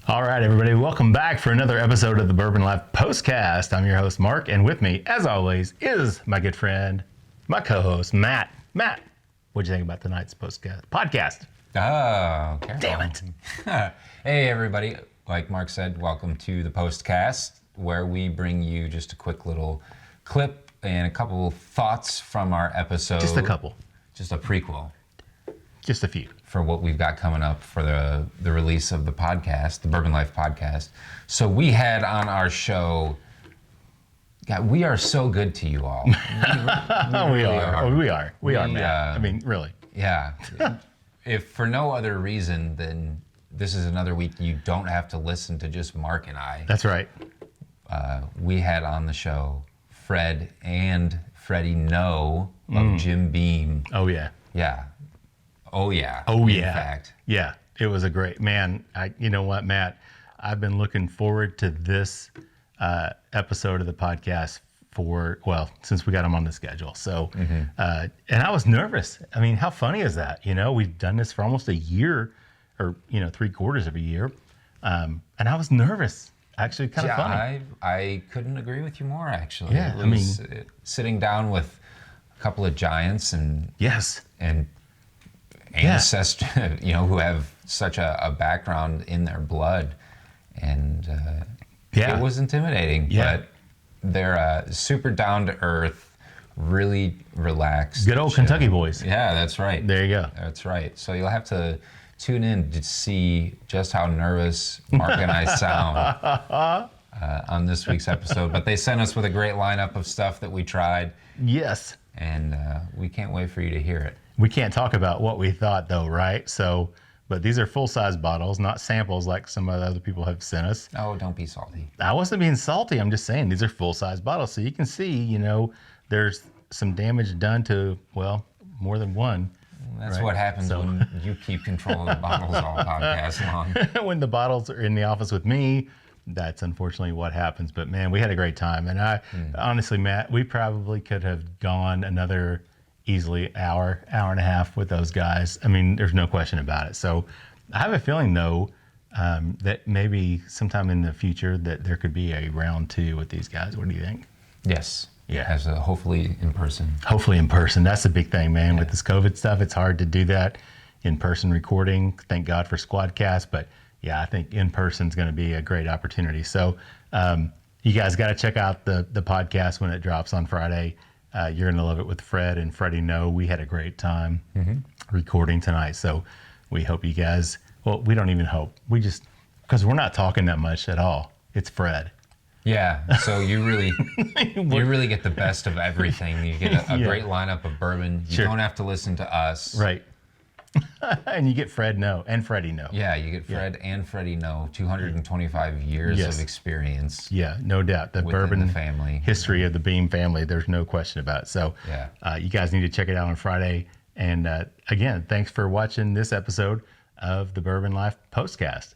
All right, everybody, welcome back for another episode of the Bourbon Life Postcast. I'm your host, Mark, and with me, as always, is my good friend, my co-host, Matt. Matt, what'd you think about tonight's podcast? Oh, careful. Damn it. Hey, everybody. Like Mark said, welcome to the Postcast, where we bring you just a quick little clip and a couple of thoughts from our episode. Just a couple. Just a prequel. Just a few. For what we've got coming up for the release of the podcast, the Bourbon Life Podcast. So we had on our show, God, we are so good to you all. We are, Matt. I mean, really. Yeah. If for no other reason than this is another week you don't have to listen to just Mark and I. That's right. We had on the show Fred and Freddie Noe of Jim Beam. Oh, yeah. Yeah. Oh, yeah. Oh, yeah. In fact. Yeah, it was a great, man, you know what, Matt? I've been looking forward to this episode of the podcast since we got them on the schedule. So, and I was nervous. I mean, how funny is that? You know, we've done this for almost a year or, 3/4 of a year. And I was nervous. Actually, kind of funny. I couldn't agree with you more, actually. Yeah, it was, sitting down with a couple of giants and ancestors, who have such a background in their blood, and it was intimidating. Yeah. But they're super down to earth, really relaxed. Good old Kentucky boys. Yeah, that's right. There you go. That's right. So you'll have to tune in to see just how nervous Mark and I sound on this week's episode. But they sent us with a great lineup of stuff that we tried. Yes. And we can't wait for you to hear it. We can't talk about what we thought, though, right? So, but these are full-size bottles, not samples like some of the other people have sent us. Oh, don't be salty. I wasn't being salty. I'm just saying these are full-size bottles. So you can see, there's some damage done to, more than one. That's right? What happens when you keep control of the bottles all podcast long. When the bottles are in the office with me, that's unfortunately what happens. But, man, we had a great time. And honestly, Matt, we probably could have gone another easily hour and a half with those guys. I mean, there's no question about it. So I have a feeling, though, that maybe sometime in the future that there could be a round 2 with these guys. What do you think? Yes. Yeah. As hopefully in person. Hopefully in person. That's the big thing, man. Yeah. With this COVID stuff, it's hard to do that in person recording. Thank God for Squadcast. But yeah, I think in person is going to be a great opportunity. So you guys got to check out the podcast when it drops on Friday. You're going to love it with Fred and Freddie Noe. We had a great time recording tonight. So we hope you guys, we don't even hope. We just, because we're not talking that much at all. It's Fred. Yeah. So you really get the best of everything. You get a great lineup of bourbon. You don't have to listen to us. Right. And you get Fred Noe and Freddie Noe. Yeah, you get Fred and Freddie Noe, 225 years of experience. Yeah, no doubt. The bourbon family. History of the Beam family, there's no question about it. So you guys need to check it out on Friday. And again, thanks for watching this episode of the Bourbon Life Postcast.